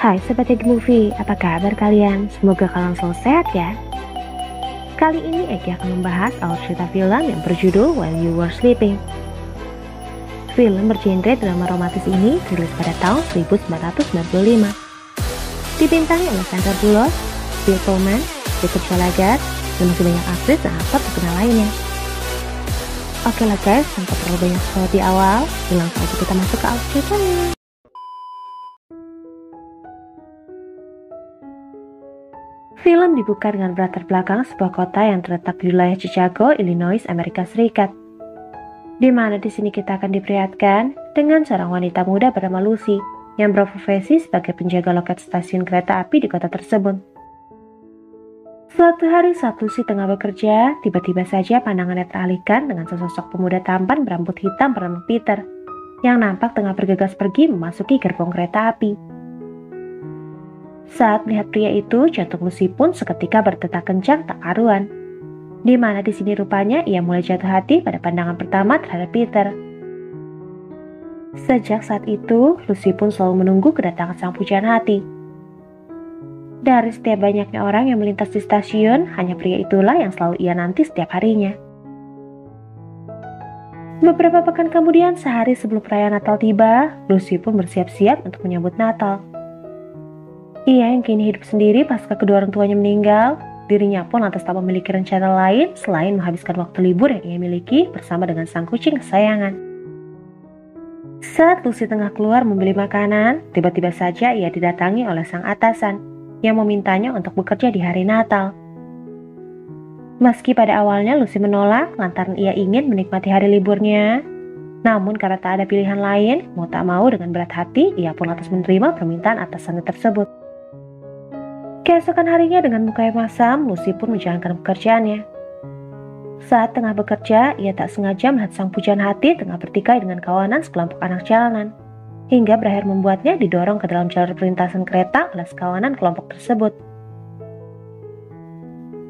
Hai Sobat Egi Movie, apa kabar kalian? Semoga kalian selalu sehat ya. Kali ini Egi akan membahas alur cerita film yang berjudul While You Were Sleeping. Film bergenre drama romantis ini dirilis pada tahun 1995. Dibintangi oleh Sandra Bullock, Bill Pullman, Jacob Gallagher, dan masih banyak aktris dan aktor terkenal lainnya. Oke lah guys, tanpa terlalu banyak spoiler di awal, langsung aja kita masuk ke alur ceritanya. Film dibuka dengan berlatar belakang sebuah kota yang terletak di wilayah Chicago, Illinois, Amerika Serikat. Di mana di sini kita akan diperlihatkan dengan seorang wanita muda bernama Lucy yang berprofesi sebagai penjaga loket stasiun kereta api di kota tersebut. Suatu hari saat Lucy tengah bekerja, tiba-tiba saja pandangannya teralihkan dengan sesosok pemuda tampan berambut hitam bernama Peter yang nampak tengah bergegas pergi memasuki gerbong kereta api. Saat melihat pria itu, jantung Lucy pun seketika berdetak kencang tak karuan. Di mana di sini rupanya ia mulai jatuh hati pada pandangan pertama terhadap Peter. Sejak saat itu, Lucy pun selalu menunggu kedatangan sang pujaan hati. Dari setiap banyaknya orang yang melintas di stasiun, hanya pria itulah yang selalu ia nanti setiap harinya. Beberapa pekan kemudian, sehari sebelum perayaan Natal tiba, Lucy pun bersiap-siap untuk menyambut Natal. Ia yang kini hidup sendiri pasca kedua orang tuanya meninggal, dirinya pun lantas tak memiliki rencana lain selain menghabiskan waktu libur yang ia miliki bersama dengan sang kucing kesayangan. Saat Lucy tengah keluar membeli makanan, tiba-tiba saja ia didatangi oleh sang atasan yang memintanya untuk bekerja di hari Natal. Meski pada awalnya Lucy menolak lantaran ia ingin menikmati hari liburnya, namun karena tak ada pilihan lain, mau tak mau dengan berat hati, ia pun lantas menerima permintaan atasannya tersebut. Keesokan harinya dengan muka yang masam, Lucy pun menjalankan pekerjaannya. Saat tengah bekerja, ia tak sengaja melihat sang pujaan hati tengah bertikai dengan kawanan sekelompok anak jalanan, hingga berakhir membuatnya didorong ke dalam jalur perlintasan kereta oleh sekawanan kelompok tersebut.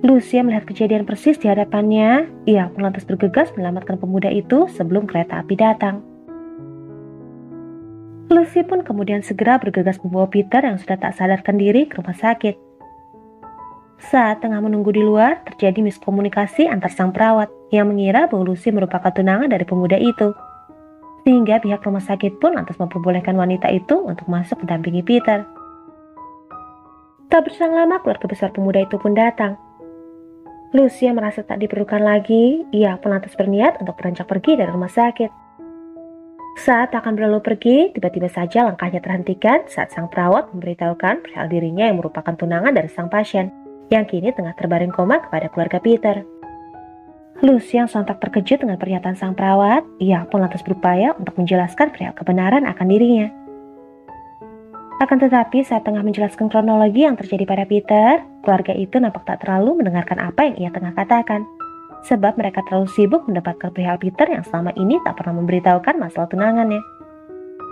Lucy melihat kejadian persis di hadapannya, ia pun lantas bergegas menyelamatkan pemuda itu sebelum kereta api datang. Lucy pun kemudian segera bergegas membawa Peter yang sudah tak sadarkan diri ke rumah sakit. Saat tengah menunggu di luar, terjadi miskomunikasi antar sang perawat yang mengira bahwa Lucy merupakan tunangan dari pemuda itu. Sehingga pihak rumah sakit pun lantas memperbolehkan wanita itu untuk masuk mendampingi Peter. Tak berselang lama, keluarga besar pemuda itu pun datang. Lucy yang merasa tak diperlukan lagi, ia pun lantas berniat untuk beranjak pergi dari rumah sakit. Saat akan berlalu pergi, tiba-tiba saja langkahnya terhentikan saat sang perawat memberitahukan perihal dirinya yang merupakan tunangan dari sang pasien, yang kini tengah terbaring koma kepada keluarga Peter. Lucy yang sontak terkejut dengan pernyataan sang perawat, ia pun lantas berupaya untuk menjelaskan perihal kebenaran akan dirinya. Akan tetapi saat tengah menjelaskan kronologi yang terjadi pada Peter, keluarga itu nampak tak terlalu mendengarkan apa yang ia tengah katakan. Sebab mereka terlalu sibuk mendapatkan perihal Peter yang selama ini tak pernah memberitahukan masalah tunangannya.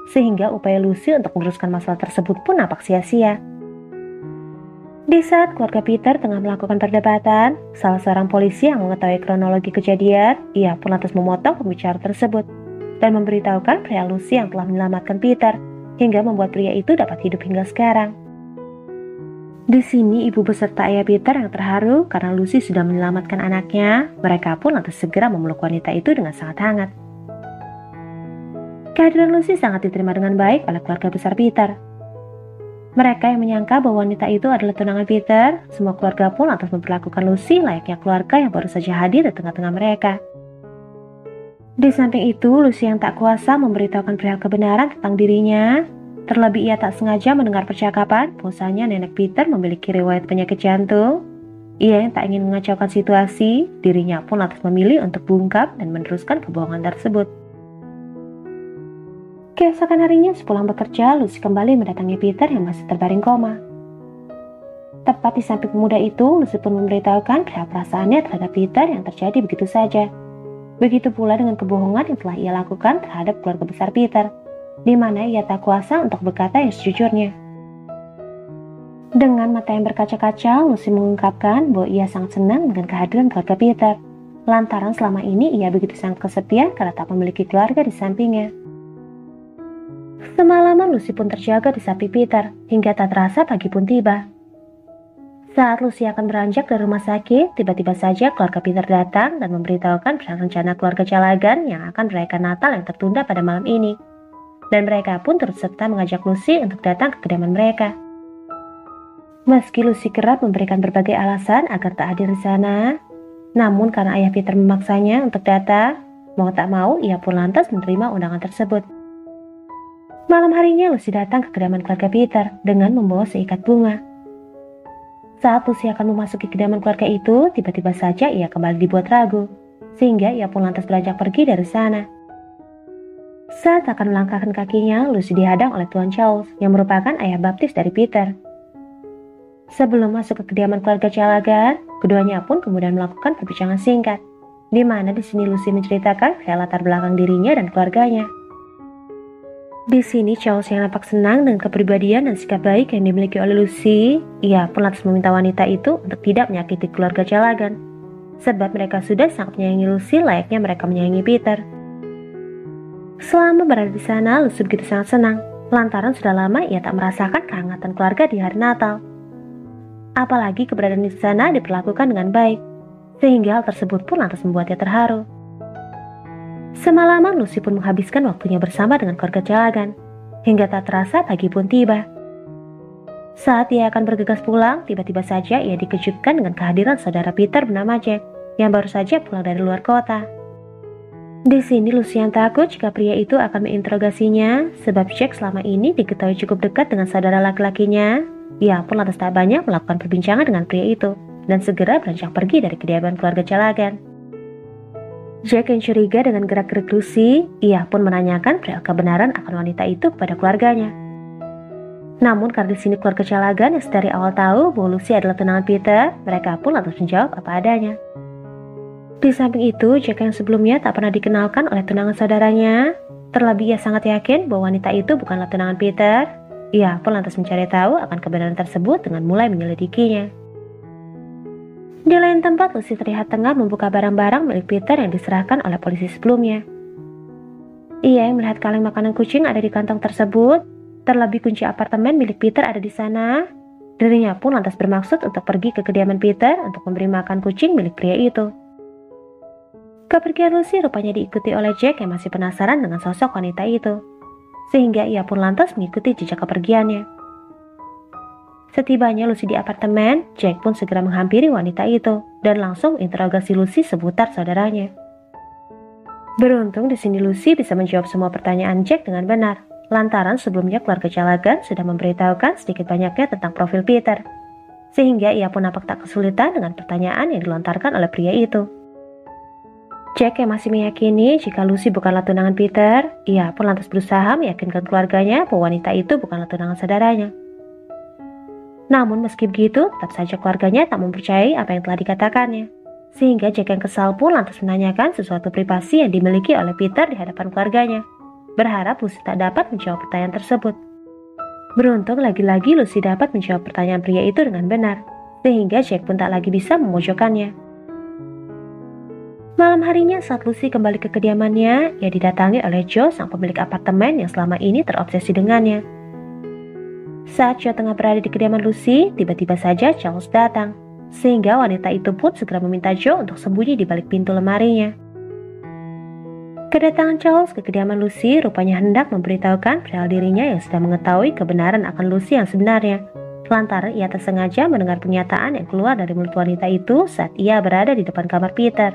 Sehingga upaya Lucy untuk meneruskan masalah tersebut pun nampak sia-sia. Di saat keluarga Peter tengah melakukan perdebatan, salah seorang polisi yang mengetahui kronologi kejadian, ia pun lantas memotong pembicara tersebut dan memberitahukan perihal Lucy yang telah menyelamatkan Peter, hingga membuat pria itu dapat hidup hingga sekarang. Di sini ibu beserta ayah Peter yang terharu karena Lucy sudah menyelamatkan anaknya, mereka pun lantas segera memeluk wanita itu dengan sangat hangat. Kehadiran Lucy sangat diterima dengan baik oleh keluarga besar Peter. Mereka yang menyangka bahwa wanita itu adalah tunangan Peter, semua keluarga pun lantas memperlakukan Lucy layaknya keluarga yang baru saja hadir di tengah-tengah mereka. Di samping itu, Lucy yang tak kuasa memberitahukan perihal kebenaran tentang dirinya. Terlebih ia tak sengaja mendengar percakapan bahwasanya nenek Peter memiliki riwayat penyakit jantung. Ia yang tak ingin mengacaukan situasi, dirinya pun lantas memilih untuk bungkam dan meneruskan kebohongan tersebut. Keesokan harinya sepulang bekerja, Lucy kembali mendatangi Peter yang masih terbaring koma. Tepat di samping pemuda itu, Lucy pun memberitahukan perihal perasaannya terhadap Peter yang terjadi begitu saja. Begitu pula dengan kebohongan yang telah ia lakukan terhadap keluarga besar Peter, di mana ia tak kuasa untuk berkata yang sejujurnya. Dengan mata yang berkaca-kaca, Lucy mengungkapkan bahwa ia sangat senang dengan kehadiran keluarga Peter, lantaran selama ini ia begitu sangat kesepian karena tak memiliki keluarga di sampingnya. Semalaman Lucy pun terjaga di samping Peter, hingga tak terasa pagi pun tiba. Saat Lucy akan beranjak dari rumah sakit, tiba-tiba saja keluarga Peter datang dan memberitahukan rencana keluarga Callaghan yang akan merayakan Natal yang tertunda pada malam ini. Dan mereka pun turut serta mengajak Lucy untuk datang ke kediaman mereka. Meski Lucy kerap memberikan berbagai alasan agar tak hadir di sana, namun karena ayah Peter memaksanya untuk datang, mau tak mau ia pun lantas menerima undangan tersebut. Malam harinya Lucy datang ke kediaman keluarga Peter dengan membawa seikat bunga. Saat Lucy akan memasuki kediaman keluarga itu, tiba-tiba saja ia kembali dibuat ragu, sehingga ia pun lantas beranjak pergi dari sana. Saat akan melangkahkan kakinya, Lucy dihadang oleh Tuan Charles yang merupakan ayah baptis dari Peter. Sebelum masuk ke kediaman keluarga Callaghan, keduanya pun kemudian melakukan perbincangan singkat, di mana di sini Lucy menceritakan latar belakang dirinya dan keluarganya. Di sini Charles yang nampak senang dengan kepribadian dan sikap baik yang dimiliki oleh Lucy, ia pun lantas meminta wanita itu untuk tidak menyakiti keluarga Callaghan, sebab mereka sudah sangat menyayangi Lucy layaknya mereka menyayangi Peter. Selama berada di sana, Lucy begitu sangat senang, lantaran sudah lama ia tak merasakan kehangatan keluarga di hari Natal. Apalagi keberadaan di sana diperlakukan dengan baik, sehingga hal tersebut pun lantas membuatnya terharu. Semalaman Lucy pun menghabiskan waktunya bersama dengan keluarga Callaghan, hingga tak terasa pagi pun tiba. Saat ia akan bergegas pulang, tiba-tiba saja ia dikejutkan dengan kehadiran saudara Peter bernama Jack, yang baru saja pulang dari luar kota. Di sini Lucy yang takut jika pria itu akan menginterogasinya, sebab Jack selama ini diketahui cukup dekat dengan saudara laki-lakinya. Ia pun lantas tak banyak melakukan perbincangan dengan pria itu, dan segera beranjak pergi dari kediaman keluarga Callaghan. Jack yang curiga dengan gerak-gerik Lucy, ia pun menanyakan perihal kebenaran akan wanita itu kepada keluarganya. Namun karena di sini keluarga Callaghan yang dari awal tahu bahwa Lucy adalah tunangan Peter, mereka pun lantas menjawab apa adanya. Di samping itu, Jack yang sebelumnya tak pernah dikenalkan oleh tunangan saudaranya, terlebih ia sangat yakin bahwa wanita itu bukanlah tunangan Peter. Ia pun lantas mencari tahu akan kebenaran tersebut dengan mulai menyelidikinya. Di lain tempat, Lucy terlihat tengah membuka barang-barang milik Peter yang diserahkan oleh polisi sebelumnya. Ia yang melihat kaleng makanan kucing ada di kantong tersebut, terlebih kunci apartemen milik Peter ada di sana. Dirinya pun lantas bermaksud untuk pergi ke kediaman Peter untuk memberi makan kucing milik pria itu. Kepergian Lucy rupanya diikuti oleh Jack yang masih penasaran dengan sosok wanita itu, sehingga ia pun lantas mengikuti jejak kepergiannya. Setibanya Lucy di apartemen, Jack pun segera menghampiri wanita itu dan langsung interogasi Lucy seputar saudaranya. Beruntung di sini Lucy bisa menjawab semua pertanyaan Jack dengan benar, lantaran sebelumnya keluarga Callaghan sudah memberitahukan sedikit banyaknya tentang profil Peter, sehingga ia pun nampak tak kesulitan dengan pertanyaan yang dilontarkan oleh pria itu. Jack yang masih meyakini jika Lucy bukanlah tunangan Peter, ia pun lantas berusaha meyakinkan keluarganya bahwa wanita itu bukanlah tunangan saudaranya. Namun meski begitu, tetap saja keluarganya tak mempercayai apa yang telah dikatakannya. Sehingga Jack yang kesal pun lantas menanyakan sesuatu privasi yang dimiliki oleh Peter di hadapan keluarganya, berharap Lucy tak dapat menjawab pertanyaan tersebut. Beruntung lagi-lagi Lucy dapat menjawab pertanyaan pria itu dengan benar, sehingga Jack pun tak lagi bisa memojokkannya. Malam harinya saat Lucy kembali ke kediamannya, ia didatangi oleh Joe, sang pemilik apartemen yang selama ini terobsesi dengannya. Saat Joe tengah berada di kediaman Lucy, tiba-tiba saja Charles datang, sehingga wanita itu pun segera meminta Joe untuk sembunyi di balik pintu lemarinya. Kedatangan Charles ke kediaman Lucy rupanya hendak memberitahukan perihal dirinya yang sudah mengetahui kebenaran akan Lucy yang sebenarnya, lantaran ia tersengaja mendengar pernyataan yang keluar dari mulut wanita itu saat ia berada di depan kamar Peter.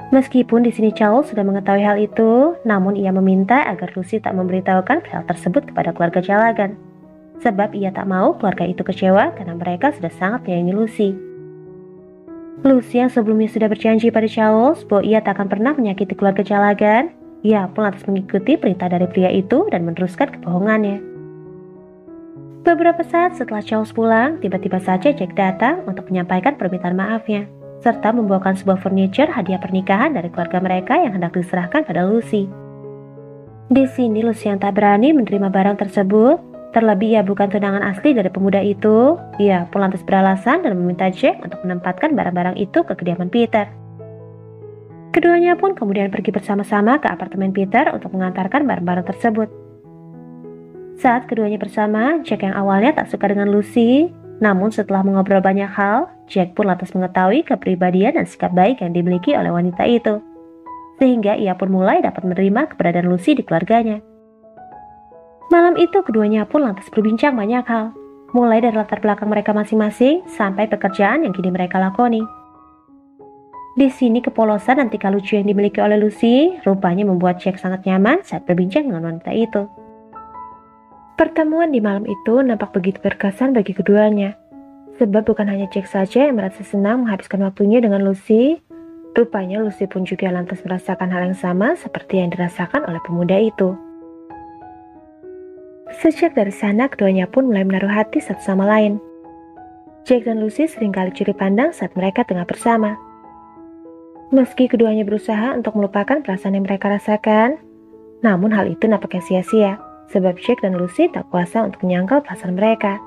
Meskipun di sini Charles sudah mengetahui hal itu, namun ia meminta agar Lucy tak memberitahukan hal tersebut kepada keluarga Callaghan, sebab ia tak mau keluarga itu kecewa karena mereka sudah sangat menyayangi Lucy. Lucy yang sebelumnya sudah berjanji pada Charles bahwa ia tak akan pernah menyakiti keluarga Callaghan, ia pun lantas mengikuti perintah dari pria itu dan meneruskan kebohongannya. Beberapa saat setelah Charles pulang, tiba-tiba saja Jack datang untuk menyampaikan permintaan maafnya, serta membawakan sebuah furniture hadiah pernikahan dari keluarga mereka yang hendak diserahkan pada Lucy. Di sini Lucy yang tak berani menerima barang tersebut, terlebih ia bukan tunangan asli dari pemuda itu. Ia pun lantas beralasan dan meminta Jack untuk menempatkan barang-barang itu ke kediaman Peter. Keduanya pun kemudian pergi bersama-sama ke apartemen Peter untuk mengantarkan barang-barang tersebut, Saat keduanya bersama, Jack yang awalnya tak suka dengan Lucy, namun setelah mengobrol banyak hal, Jack pun lantas mengetahui kepribadian dan sikap baik yang dimiliki oleh wanita itu. Sehingga ia pun mulai dapat menerima keberadaan Lucy di keluarganya. Malam itu keduanya pun lantas berbincang banyak hal, mulai dari latar belakang mereka masing-masing sampai pekerjaan yang kini mereka lakoni. Di sini kepolosan dan tingkah lucu yang dimiliki oleh Lucy rupanya membuat Jack sangat nyaman saat berbincang dengan wanita itu. Pertemuan di malam itu nampak begitu berkesan bagi keduanya, sebab bukan hanya Jack saja yang merasa senang menghabiskan waktunya dengan Lucy. Rupanya Lucy pun juga lantas merasakan hal yang sama seperti yang dirasakan oleh pemuda itu. Sejak dari sana keduanya pun mulai menaruh hati satu sama lain. Jack dan Lucy seringkali curi pandang saat mereka tengah bersama. Meski keduanya berusaha untuk melupakan perasaan yang mereka rasakan, namun hal itu nampaknya sia-sia, sebab Jack dan Lucy tak kuasa untuk menyangkal perasaan mereka.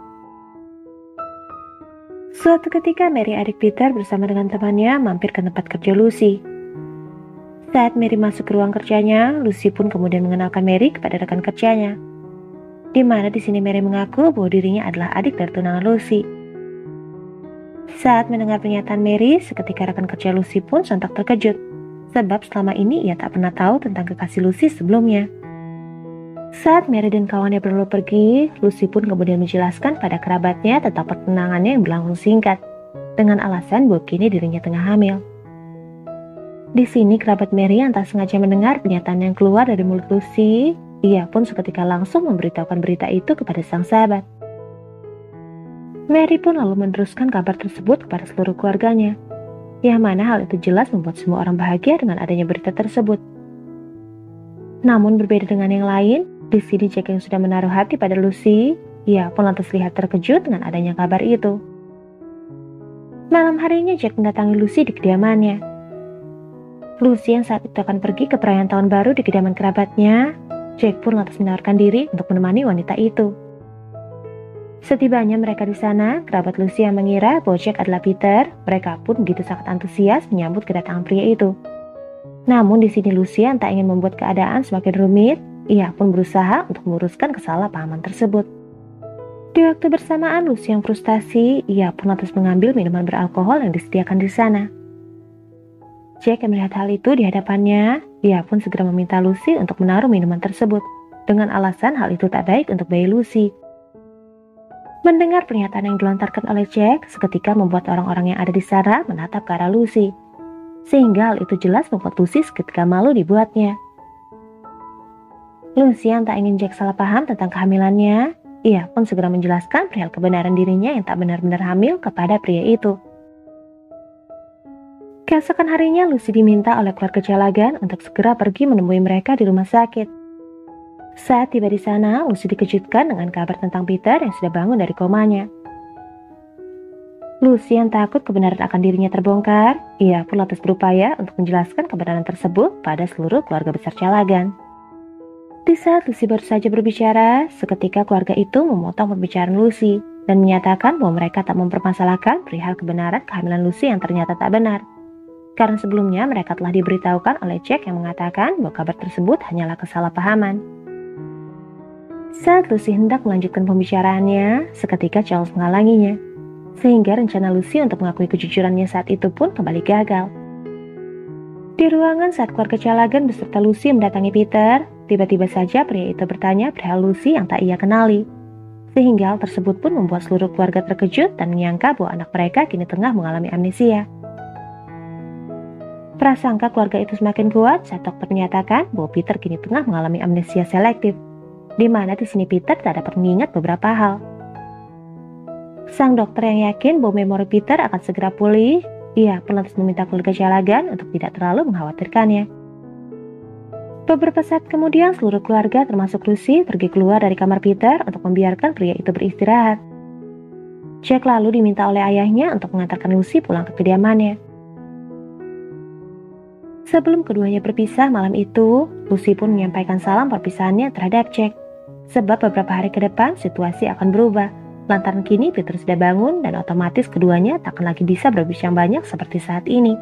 Suatu ketika Mary adik Peter bersama dengan temannya mampir ke tempat kerja Lucy. Saat Mary masuk ke ruang kerjanya, Lucy pun kemudian mengenalkan Mary kepada rekan kerjanya. Di mana di sini Mary mengaku bahwa dirinya adalah adik dari tunangan Lucy. Saat mendengar pernyataan Mary, seketika rekan kerja Lucy pun sontak terkejut, sebab selama ini ia tak pernah tahu tentang kekasih Lucy sebelumnya. Saat Mary dan kawannya berlalu pergi, Lucy pun kemudian menjelaskan pada kerabatnya tentang pertunangannya yang berlangsung singkat, dengan alasan bahwa kini dirinya tengah hamil. Di sini kerabat Mary yang tak sengaja mendengar pernyataan yang keluar dari mulut Lucy, ia pun seketika langsung memberitahukan berita itu kepada sang sahabat. Mary pun lalu meneruskan kabar tersebut kepada seluruh keluarganya, yang mana hal itu jelas membuat semua orang bahagia dengan adanya berita tersebut. Namun berbeda dengan yang lain, di sini Jack yang sudah menaruh hati pada Lucy, ia pun lantas lihat terkejut dengan adanya kabar itu. Malam harinya Jack mendatangi Lucy di kediamannya. Lucy yang saat itu akan pergi ke perayaan tahun baru di kediaman kerabatnya, Jack pun lantas menawarkan diri untuk menemani wanita itu. Setibanya mereka di sana, kerabat Lucy yang mengira bahwa Jack adalah Peter, mereka pun begitu sangat antusias menyambut kedatangan pria itu. Namun di sini Lucy yang tak ingin membuat keadaan semakin rumit, ia pun berusaha untuk meluruskan kesalahpahaman tersebut. Di waktu bersamaan Lucy yang frustasi, ia pun lantas mengambil minuman beralkohol yang disediakan di sana. Jack yang melihat hal itu di hadapannya, ia pun segera meminta Lucy untuk menaruh minuman tersebut, dengan alasan hal itu tak baik untuk bayi Lucy. Mendengar pernyataan yang dilontarkan oleh Jack, seketika membuat orang-orang yang ada di sana menatap ke arah Lucy, sehingga hal itu jelas membuat Lucy seketika malu dibuatnya. Lucy yang tak ingin Jack salah paham tentang kehamilannya, ia pun segera menjelaskan perihal kebenaran dirinya yang tak benar-benar hamil kepada pria itu. Keesokan harinya Lucy diminta oleh keluarga Callaghan untuk segera pergi menemui mereka di rumah sakit. Saat tiba di sana, Lucy dikejutkan dengan kabar tentang Peter yang sudah bangun dari komanya. Lucy yang takut kebenaran akan dirinya terbongkar, ia pun lantas berupaya untuk menjelaskan kebenaran tersebut pada seluruh keluarga besar Callaghan. Di saat Lucy baru saja berbicara, seketika keluarga itu memotong pembicaraan Lucy dan menyatakan bahwa mereka tak mempermasalahkan perihal kebenaran kehamilan Lucy yang ternyata tak benar. Karena sebelumnya mereka telah diberitahukan oleh Jack yang mengatakan bahwa kabar tersebut hanyalah kesalahpahaman. Saat Lucy hendak melanjutkan pembicaraannya, seketika Charles menghalanginya, sehingga rencana Lucy untuk mengakui kejujurannya saat itu pun kembali gagal. Di ruangan saat keluarga Callaghan beserta Lucy mendatangi Peter, tiba-tiba saja pria itu bertanya perihal Lucy yang tak ia kenali. Sehingga hal tersebut pun membuat seluruh keluarga terkejut dan menyangka bahwa anak mereka kini tengah mengalami amnesia. Prasangka keluarga itu semakin kuat saat dokter menyatakan bahwa Peter kini tengah mengalami amnesia selektif, di mana di sini Peter tak dapat mengingat beberapa hal. Sang dokter yang yakin bahwa memori Peter akan segera pulih, ia pun lantas meminta keluarga Callaghan untuk tidak terlalu mengkhawatirkannya. Beberapa saat kemudian seluruh keluarga termasuk Lucy pergi keluar dari kamar Peter untuk membiarkan pria itu beristirahat. Jack lalu diminta oleh ayahnya untuk mengantarkan Lucy pulang ke kediamannya. Sebelum keduanya berpisah malam itu, Lucy pun menyampaikan salam perpisahannya terhadap Jack. Sebab beberapa hari ke depan situasi akan berubah. Lantaran kini Peter sudah bangun dan otomatis keduanya tak akan lagi bisa berbincang banyak seperti saat ini.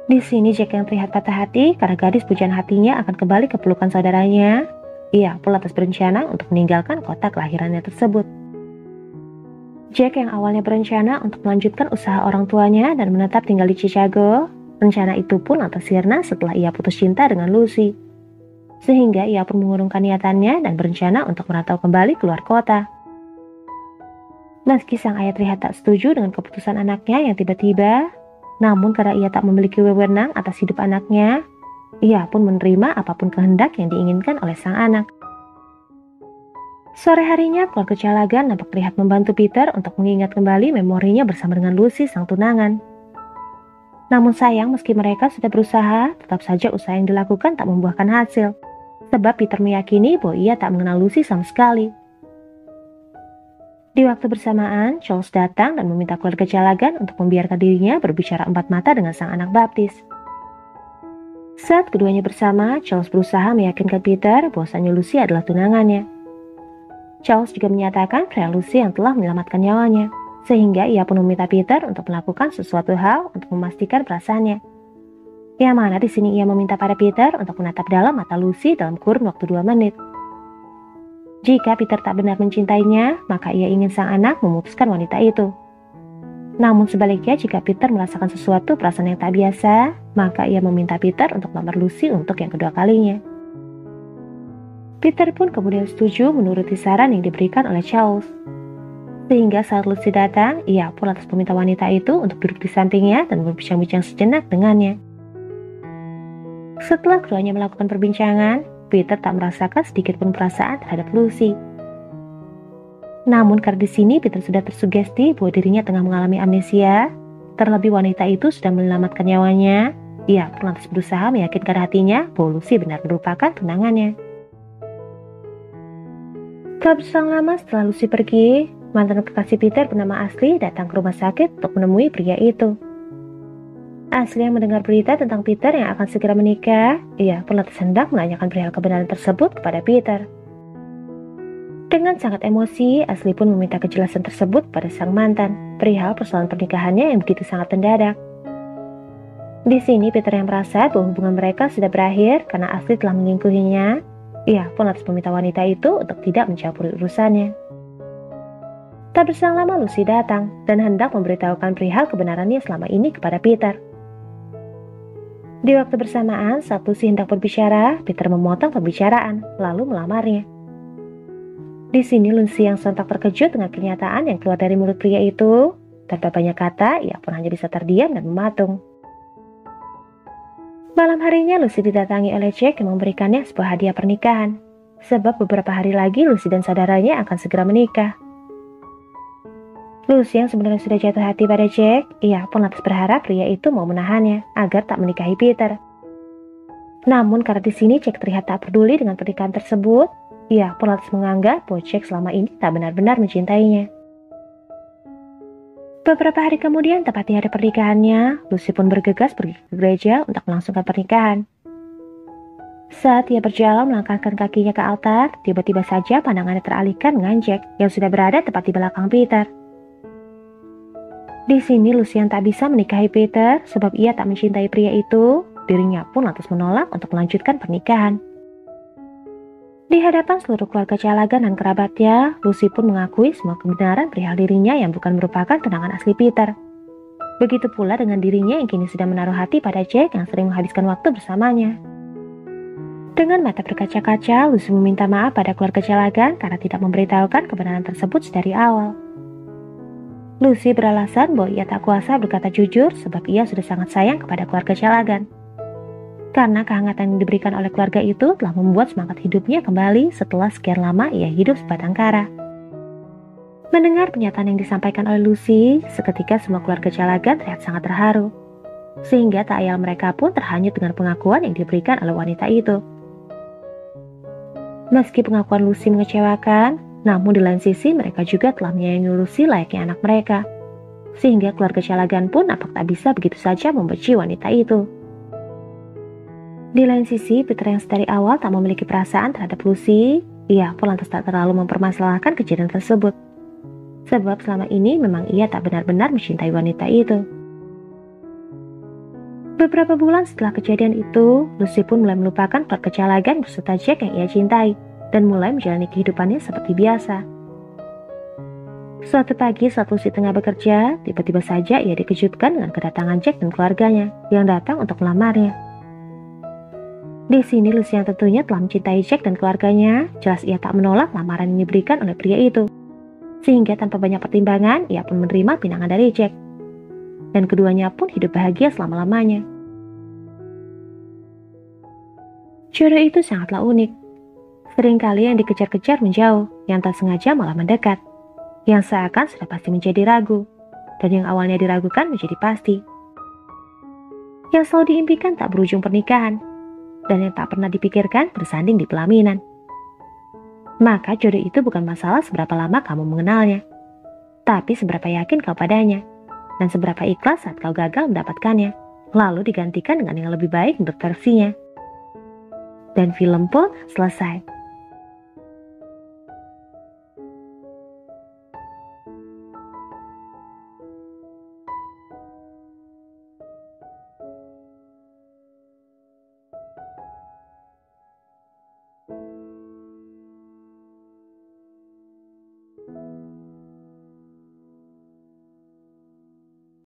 Di sini Jack yang terlihat patah hati karena gadis pujaan hatinya akan kembali ke pelukan saudaranya. ia pun lantas berencana untuk meninggalkan kota kelahirannya tersebut. Jack yang awalnya berencana untuk melanjutkan usaha orang tuanya dan menetap tinggal di Chicago, rencana itu pun lantas sirna setelah ia putus cinta dengan Lucy. Sehingga ia pun mengurungkan niatannya dan berencana untuk merantau kembali keluar kota. Meski sang ayah terlihat tak setuju dengan keputusan anaknya yang tiba-tiba, namun karena ia tak memiliki wewenang atas hidup anaknya, ia pun menerima apapun kehendak yang diinginkan oleh sang anak. Sore harinya, keluarga Callaghan nampak terlihat membantu Peter untuk mengingat kembali memorinya bersama dengan Lucy sang tunangan. Namun sayang, meski mereka sudah berusaha, tetap saja usaha yang dilakukan tak membuahkan hasil. Sebab Peter meyakini bahwa ia tak mengenal Lucy sama sekali. Di waktu bersamaan, Charles datang dan meminta keluarga Callaghan untuk membiarkan dirinya berbicara empat mata dengan sang anak baptis. Saat keduanya bersama, Charles berusaha meyakinkan Peter bahwasanya Lucy adalah tunangannya. Charles juga menyatakan pria Lucy yang telah menyelamatkan nyawanya, sehingga ia pun meminta Peter untuk melakukan sesuatu hal untuk memastikan perasaannya. Yang mana di sini ia meminta pada Peter untuk menatap dalam mata Lucy dalam kurun waktu 2 menit. Jika Peter tak benar mencintainya, maka ia ingin sang anak memutuskan wanita itu. Namun sebaliknya, jika Peter merasakan sesuatu perasaan yang tak biasa, maka ia meminta Peter untuk melamar Lucy untuk yang kedua kalinya. Peter pun kemudian setuju menuruti saran yang diberikan oleh Charles. Sehingga saat Lucy datang, ia pun lantas meminta wanita itu untuk duduk di sampingnya dan berbincang-bincang sejenak dengannya. Setelah keduanya melakukan perbincangan, Peter tak merasakan sedikit pun perasaan terhadap Lucy. Namun karena di sini Peter sudah tersugesti bahwa dirinya tengah mengalami amnesia, terlebih wanita itu sudah menyelamatkan nyawanya, ia pun lantas berusaha meyakinkan hatinya bahwa Lucy benar merupakan tunangannya. Tak berselang lama setelah Lucy pergi, mantan kekasih Peter bernama Ashley datang ke rumah sakit untuk menemui pria itu. Ashley yang mendengar berita tentang Peter yang akan segera menikah, ia pun lantas hendak menanyakan perihal kebenaran tersebut kepada Peter. Dengan sangat emosi, Ashley pun meminta kejelasan tersebut pada sang mantan, perihal persoalan pernikahannya yang begitu sangat mendadak. Di sini Peter yang merasa bahwa hubungan mereka sudah berakhir karena Ashley telah menyingkuhinya, ia pun lantas meminta wanita itu untuk tidak mencampuri urusannya. Tak berselang lama Lucy datang dan hendak memberitahukan perihal kebenarannya selama ini kepada Peter. Di waktu bersamaan, saat Lucy hendak berbicara, Peter memotong pembicaraan, lalu melamarnya. Di sini Lucy yang sontak terkejut dengan kenyataan yang keluar dari mulut pria itu. Tanpa banyak kata, ia pun hanya bisa terdiam dan mematung. Malam harinya Lucy didatangi oleh Jack yang memberikannya sebuah hadiah pernikahan. Sebab beberapa hari lagi Lucy dan saudaranya akan segera menikah. Lucy yang sebenarnya sudah jatuh hati pada Jack, ia pun lantas berharap pria itu mau menahannya agar tak menikahi Peter. Namun karena di sini Jack terlihat tak peduli dengan pernikahan tersebut, ia pun lantas menganggap bahwa Jack selama ini tak benar-benar mencintainya. Beberapa hari kemudian, tepat di hari pernikahannya, Lucy pun bergegas pergi ke gereja untuk melangsungkan pernikahan. Saat ia berjalan melangkahkan kakinya ke altar, tiba-tiba saja pandangannya teralihkan dengan Jack yang sudah berada tepat di belakang Peter. Di sini Lucy yang tak bisa menikahi Peter sebab ia tak mencintai pria itu, dirinya pun lantas menolak untuk melanjutkan pernikahan. Di hadapan seluruh keluarga Callaghan dan kerabatnya, Lucy pun mengakui semua kebenaran perihal dirinya yang bukan merupakan tunangan asli Peter. Begitu pula dengan dirinya yang kini sudah menaruh hati pada Jack yang sering menghabiskan waktu bersamanya. Dengan mata berkaca-kaca, Lucy meminta maaf pada keluarga Callaghan karena tidak memberitahukan kebenaran tersebut dari awal. Lucy beralasan bahwa ia tak kuasa berkata jujur sebab ia sudah sangat sayang kepada keluarga Callaghan. Karena kehangatan yang diberikan oleh keluarga itu telah membuat semangat hidupnya kembali setelah sekian lama ia hidup sebatang kara. Mendengar pernyataan yang disampaikan oleh Lucy, seketika semua keluarga Callaghan terlihat sangat terharu. Sehingga tak ayal mereka pun terhanyut dengan pengakuan yang diberikan oleh wanita itu. Meski pengakuan Lucy mengecewakan, namun di lain sisi mereka juga telah menyayangi Lucy layaknya anak mereka. Sehingga keluarga Callaghan pun nampak tak bisa begitu saja membenci wanita itu. Di lain sisi, Peter yang dari awal tak memiliki perasaan terhadap Lucy, ia pun lantas tak terlalu mempermasalahkan kejadian tersebut. Sebab selama ini memang ia tak benar-benar mencintai wanita itu. Beberapa bulan setelah kejadian itu, Lucy pun mulai melupakan keluarga Callaghan beserta Jack yang ia cintai. dan mulai menjalani kehidupannya seperti biasa. Suatu pagi saat Lucy tengah bekerja, tiba-tiba saja ia dikejutkan dengan kedatangan Jack dan keluarganya yang datang untuk melamarnya. Di sini Lucy yang tentunya telah mencintai Jack dan keluarganya, jelas ia tak menolak lamaran yang diberikan oleh pria itu. Sehingga tanpa banyak pertimbangan, ia pun menerima pinangan dari Jack. Dan keduanya pun hidup bahagia selama-lamanya. Jodoh itu sangatlah unik. Seringkali yang dikejar-kejar menjauh, yang tak sengaja malah mendekat. Yang seakan sudah pasti menjadi ragu, dan yang awalnya diragukan menjadi pasti. Yang selalu diimpikan tak berujung pernikahan, dan yang tak pernah dipikirkan bersanding di pelaminan. Maka jodoh itu bukan masalah seberapa lama kamu mengenalnya, tapi seberapa yakin kau padanya, dan seberapa ikhlas saat kau gagal mendapatkannya, lalu digantikan dengan yang lebih baik untuk versinya. Dan film pun selesai.